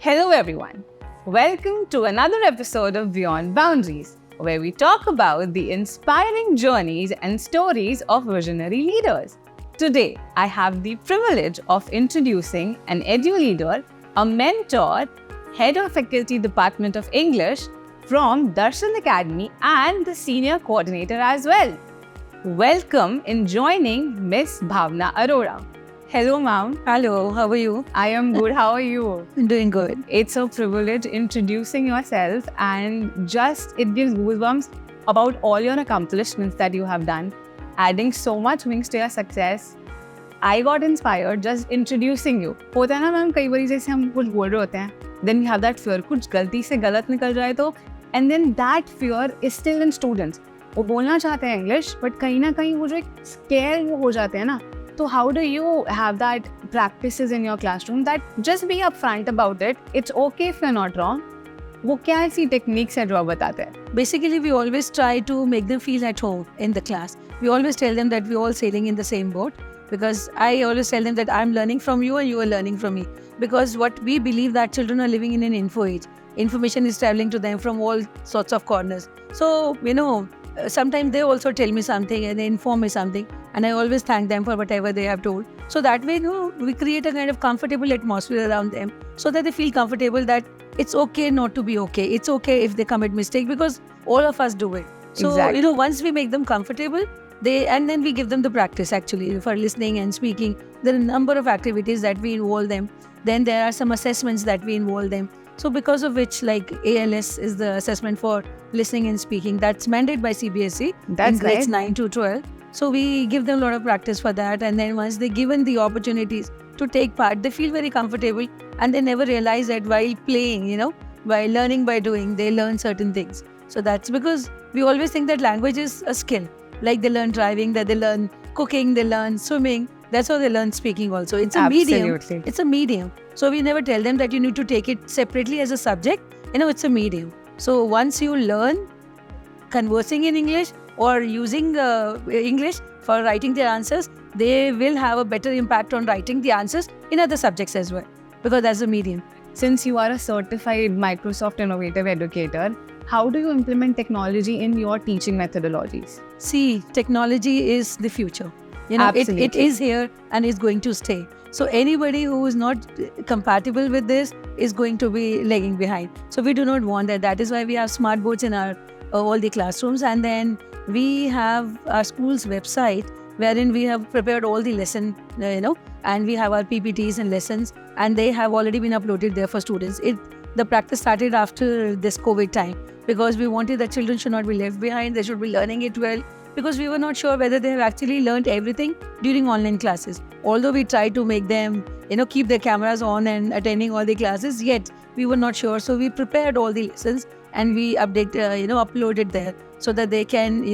Hello everyone. Welcome to another episode of Beyond Boundaries, where we talk about the inspiring journeys and stories of visionary leaders. Today, I have the privilege of introducing an edu leader, a mentor, head of faculty department of English from Darshan Academy and the senior coordinator as well. Welcome in joining Miss Bhavna Arora. Hello, ma'am. Hello, how are you? I am good. How are you? Doing good. It's a privilege introducing yourself, and just it gives goosebumps about all your accomplishments that you have done, adding so much wings to your success. I got inspired just introducing you. होता है ना ma'am, कई बार जैसे हम कुछ बोल रहे होते हैं, then we have that fear, कुछ गलती से गलत निकल जाए तो, and then that fear is still in students. वो बोलना चाहते हैं English, but कहीं ना कहीं वो जो एक scare हो जाते हैं ना. So how do you have that practices in your classroom that just be upfront about it? It's okay if you're not wrong. वो क्या ऐसी techniques है जो आप बताते हैं? Basically, we always try to make them feel at home in the class. We always tell them that we're all sailing in the same boat, because I always tell them that I'm learning from you and you are learning from me. Because what we believe that children are living in an info age. Information is traveling to them from all sorts of corners. So, sometimes they also tell me something and they inform me something, and I always thank them for whatever they have told. So that way, we create a kind of comfortable atmosphere around them so that they feel comfortable that it's okay not to be okay. It's okay if they commit mistake, because all of us do it. So, Exactly. Once we make them comfortable, and then we give them the practice actually for listening and speaking. There are a number of activities that we involve them. Then there are some assessments that we involve them. So because of which, like ALS is the assessment for listening and speaking, that's mandated by CBSE That's in grades nice. 9 to 12. So we give them a lot of practice for that, and then once they're given the opportunities to take part, they feel very comfortable, and they never realize that while playing, while learning by doing, they learn certain things. So that's because we always think that language is a skill. Like they learn driving, that they learn cooking, they learn swimming. That's how they learn speaking also. It's a medium. Absolutely. It's a medium. So we never tell them that you need to take it separately as a subject. It's a medium. So once you learn conversing in English or using English for writing their answers, they will have a better impact on writing the answers in other subjects as well, because that's a medium. Since you are a certified Microsoft Innovative Educator, how do you implement technology in your teaching methodologies? See, technology is the future. It Absolutely. is here and is going to stay. So anybody who is not compatible with this is going to be lagging behind. So we do not want that. That is why we have smart boards in our all the classrooms, and then we have our school's website wherein we have prepared all the lesson, and we have our PPTs and lessons, and they have already been uploaded there for students. The practice started after this COVID time, because we wanted that children should not be left behind. They should be learning it well, because we were not sure whether they have actually learned everything during online classes. Although we tried to make them, keep their cameras on and attending all the classes, yet we were not sure. So we prepared all the lessons and we uploaded there so that they can,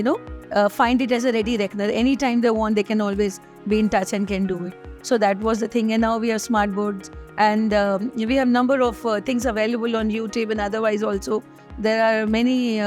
find it as a ready reckoner. Anytime they want, they can always be in touch and can do it. So that was the thing. And now we have smart boards, and we have number of things available on YouTube and otherwise also. There are many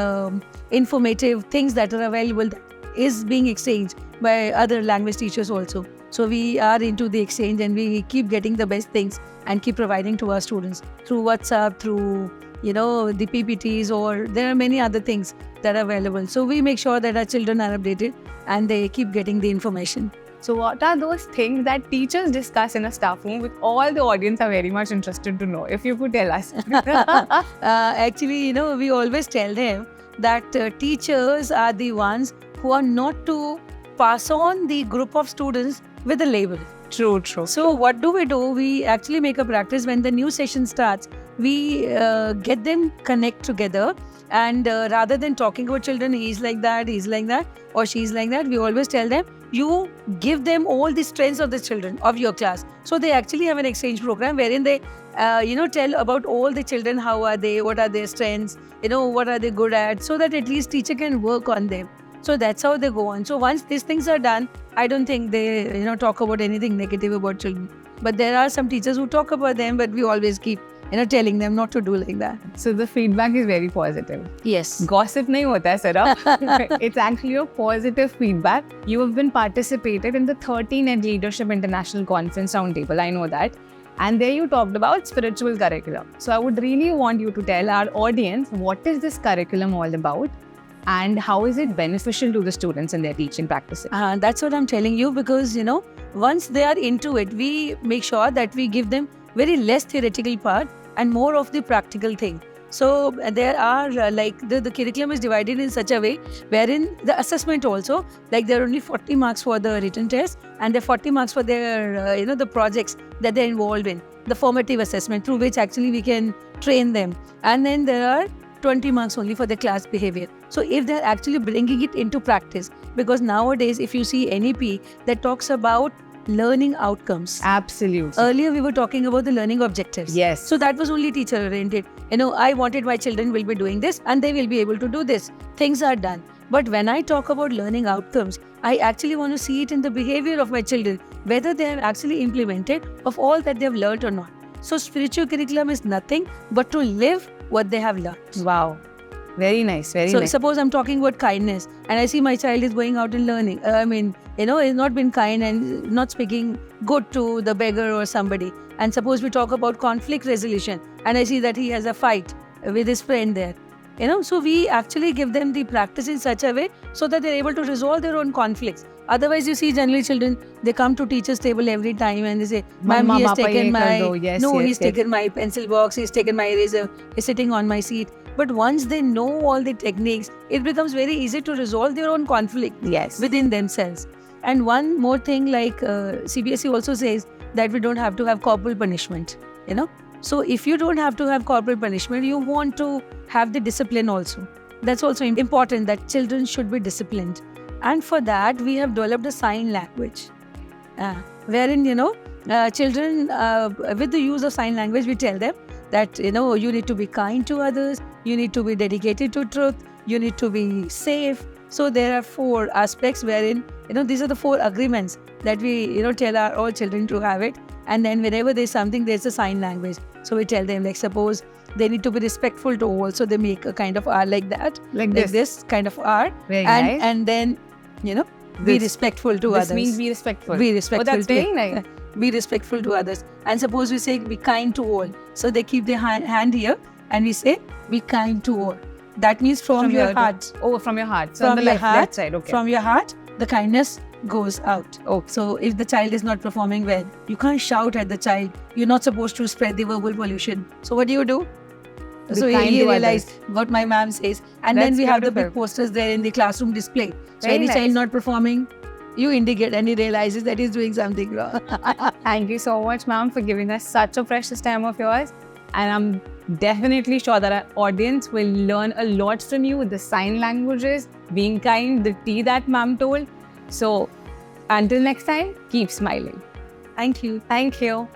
informative things that are available that is being exchanged by other language teachers also. So we are into the exchange, and we keep getting the best things and keep providing to our students through WhatsApp, through the PPTs, or there are many other things that are available. So we make sure that our children are updated and they keep getting the information. So what are those things that teachers discuss in a staff room, which all the audience are very much interested to know? If you could tell us. Actually, we always tell them that teachers are the ones who are not to pass on the group of students with a label. True. So what do? We actually make a practice when the new session starts. We get them connect together, and rather than talking about children, he's like that, or she's like that, we always tell them, you give them all the strengths of the children of your class. So they actually have an exchange program wherein they tell about all the children, how are they, what are their strengths, what are they good at, so that at least teacher can work on them. So that's how they go on. So once these things are done, I don't think they talk about anything negative about children. But there are some teachers who talk about them, but we always keep telling them not to do like that. So the feedback is very positive. Yes. Gossip nahi hota hai, sir. It's actually a positive feedback. You have been participated in the 13th Leadership International Conference Roundtable. I know that. And there you talked about spiritual curriculum. So I would really want you to tell our audience, what is this curriculum all about and how is it beneficial to the students in their teaching practices? That's what I'm telling you, because, once they are into it, we make sure that we give them very less theoretical part and more of the practical thing. So there are the curriculum is divided in such a way wherein the assessment also, like there are only 40 marks for the written test and there are 40 marks for their, the projects that they're involved in, the formative assessment through which actually we can train them. And then there are 20 marks only for the class behavior. So if they're actually bringing it into practice, because nowadays if you see NEP that talks about learning outcomes. Absolutely. Earlier we were talking about the learning objectives. Yes. So that was only teacher oriented. I wanted my children will be doing this and they will be able to do this. Things are done. But when I talk about learning outcomes, I actually want to see it in the behavior of my children, whether they have actually implemented of all that they have learned or not. So spiritual curriculum is nothing but to live what they have learned. Wow. Very nice, very nice. So suppose I'm talking about kindness and I see my child is going out and learning. He's not been kind and not speaking good to the beggar or somebody. And suppose we talk about conflict resolution and I see that he has a fight with his friend there. So we actually give them the practice in such a way so that they're able to resolve their own conflicts. Otherwise, you see generally children, they come to teacher's table every time and they say, ma'am, he has taken he's taken my pencil box, he's taken my eraser, he's sitting on my seat. But once they know all the techniques, it becomes very easy to resolve their own conflict within themselves. And one more thing, like CBSE also says that we don't have to have corporal punishment, So if you don't have to have corporal punishment, you want to have the discipline also. That's also important, that children should be disciplined. And for that, we have developed a sign language, wherein, children, with the use of sign language, we tell them that, you need to be kind to others, you need to be dedicated to truth, you need to be safe. So there are 4 aspects wherein, these are the 4 agreements that we, tell our all children to have it. And then whenever there's something, there's a sign language. So we tell them, like suppose they need to be respectful to all. So they make a kind of R like that. Like this kind of R. Very nice. And then, be respectful to others. This means be respectful. Be respectful. Oh, that's very nice. Be respectful to others. And suppose we say be kind to all. So they keep their hand here and we say be kind to all. That means from your heart. Oh, from your heart. So from your left side. Okay. From your heart, the kindness goes out. Okay. So if the child is not performing well, you can't shout at the child. You're not supposed to spread the verbal pollution. So what do? So he realized what my ma'am says. And then we have the big posters there in the classroom display. So any child not performing, you indicate and he realizes that he's doing something wrong. Thank you so much, ma'am, for giving us such a precious time of yours. And I'm definitely sure that our audience will learn a lot from you. The sign languages, being kind, the T that ma'am told. So until next time, keep smiling. Thank you. Thank you.